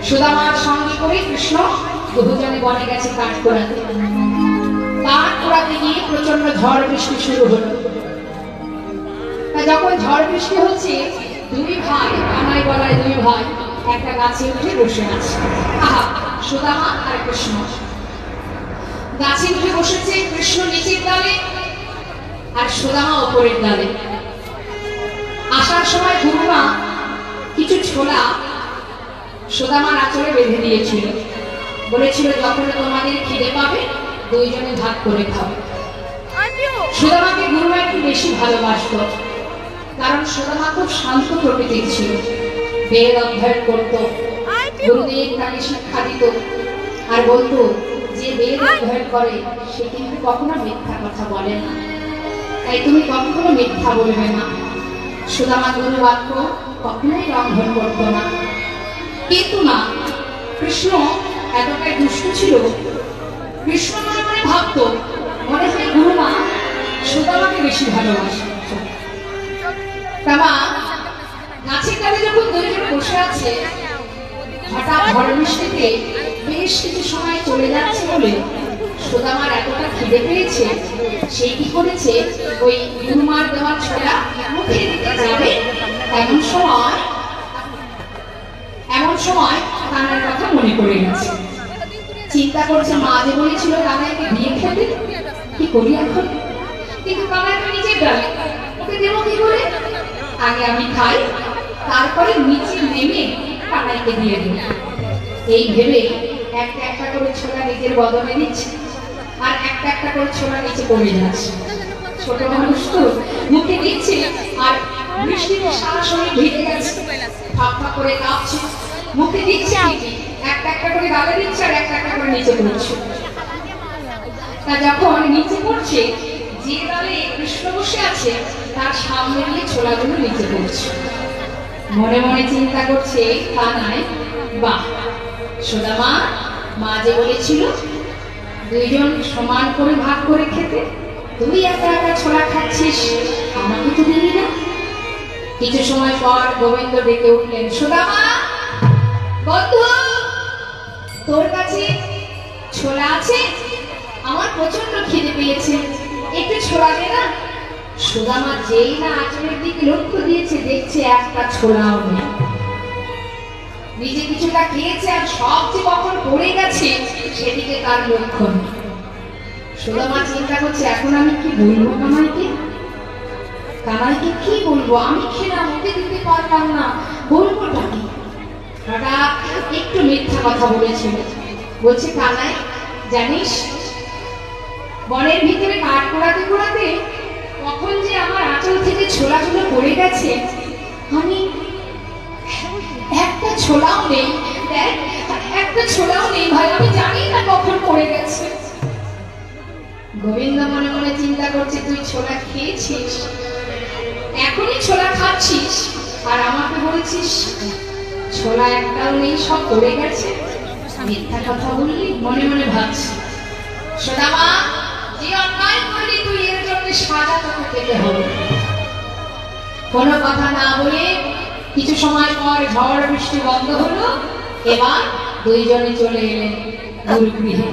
সুদামার সঙ্গে করে কৃষ্ণ দুজনে বনে গেছে কাঠ পোড়াতে। কাঠ পোড়াতে গিয়ে প্রচন্ড ঝড় বৃষ্টি শুরু হলো। যখন ঝড় বৃষ্টি হচ্ছে, দুই ভাই কানাই বলায় দুই ভাই একটা গাছে উঠে বসে আছে। আহা, সুদামা আর কৃষ্ণ গাছে উঠে বসেছে। কৃষ্ণ নিচের ডালে আর সুদামা ওপরের ডালে। আসার সময় গুরুমা কিছু ছোলা সুদামার আঁচলে বেঁধে দিয়েছিল, বলেছিল যখন তোমাদের খিদে পাবে দুইজনে ভাগ করে খাও। সুদামাকে গুরুমা একটু বেশি ভালোবাসত, কারণ সুদামা খুব শান্ত প্রকৃতির ছিল। বেদ অধ্যয়ন করত, গুরুদেব তাকে শিক্ষা দিত আর বলতো যে বেদ অধ্যয়ন করে সে কিন্তু কখনো মিথ্যা কথা বলে না, তাই তুমি কখনো মিথ্যা বলবে না। সুদামা গুরু বাক্য কখনোই লঙ্ঘন করতো না। কিন্তু না, কৃষ্ণ এতটাই দুষ্ট ছিল। কৃষ্ণ মনে মনে ভাবতো, মনে হয় গুরুমা সুদামাকে বেশি ভালোবাসে। তামা গাছের ডালে যখন দুইজন বসে আছে, হঠাৎ ঝড় বৃষ্টিতে বেশ কিছু সময় চলে যাচ্ছে বলে সুদামার এতটা খিদে পেয়েছে, সে কি করেছে, ওই গুরুমার দেওয়া ছোলা মুখে দিতে যাবে, এমন সময় কানার কথা মনে পড়ে গেছে। চিন্তা করছে, মা যে বলেছিল কানাইকে দিয়ে খেতে, কি করি এখন? কিন্তু কানাই তো নিজের ডালে, ওকে দেবো কি করে? আগে আমি খাই, তারপরে নিচে নেমে কানাইকে দিয়ে দেব। এই ভেবে একটা একটা করে ছোলা নিজের বদলে দিচ্ছে, আর একটা একটা করে ছোলা নিচে পড়ে যাচ্ছে। ছোট মানুষ তো মুখে দিচ্ছে, আর বৃষ্টিতে সারা শরীর ভিজে গেছে, ফাঁক ফাঁক করে কাঁপছে। মুখে দিচ্ছে, একটা একটা করে গালে দিচ্ছে, আর একটা একটা করে নিচে পড়ছে। তা যখন নিচে পড়ছে, যে ডালে কৃষ্ণ বসে আছে তার সামনে দিয়ে ছোলাগুলো নিচে পড়ছে। মনে মনে চিন্তা করছে কানাই, বাহ, সুদামা মা যে বলেছিল দুইজন সমান করে ভাগ করে খেতে, তুই একা একা ছোলা খাচ্ছিস, আমাকে তো দিবি না। কিছু সময় পর গোবিন্দ ডেকে উঠলেন, সুদামা বন্ধু, তোর কাছে ছোলা আছে? আমার প্রচন্ড খিদে পেয়েছে, একটু ছোলা দে না। সুদামা যেই না আঁচলের দিকে লক্ষ্য দিয়েছে, দেখছে একটা ছোলাও নেই। নিজে কিছুটা খেয়েছে আর সব যে কখন পড়ে গেছে সেদিকে তার লক্ষ্য নেই। সুদামা চিন্তা করছে, এখন আমি কি বলবো কানাইকে? কানাইকে কি বলবো? আমি খেলাম, ওকে দিতে পারলাম না, বলবোটা কি? হঠাৎ একটু মিথ্যা কথা বলেছিল। বলছে, কানাই জানিস, বনের ভিতরে কাঠ পোড়াতে পোড়াতে কখন যে আমার আঁচল থেকে ছোলাগুলো পড়ে গেছে, আমি একটা ছোলাও নেই, একটা ছোলাও নেই ভাই, আমি জানি না কখন পড়ে গেছে। গোবিন্দ মনে মনে চিন্তা করছে, তুই ছোলা খেয়েছিস, এখনই ছোলা খাচ্ছিস, আর আমাকে বলেছিস ছোলা একটাও নেই, সব পড়ে গেছে, মিথ্যা কথা বললি। মনে মনে ভাবছি, সুদামা যে অন্যায় করলি তুই এর জন্য সাজা তোকে পেতে হবে। কোনো কথা না বলে কিছু সময় পর ঝড় বৃষ্টি বন্ধ হলো। এবার দুইজনে চলে এলেন গুরুগৃহে।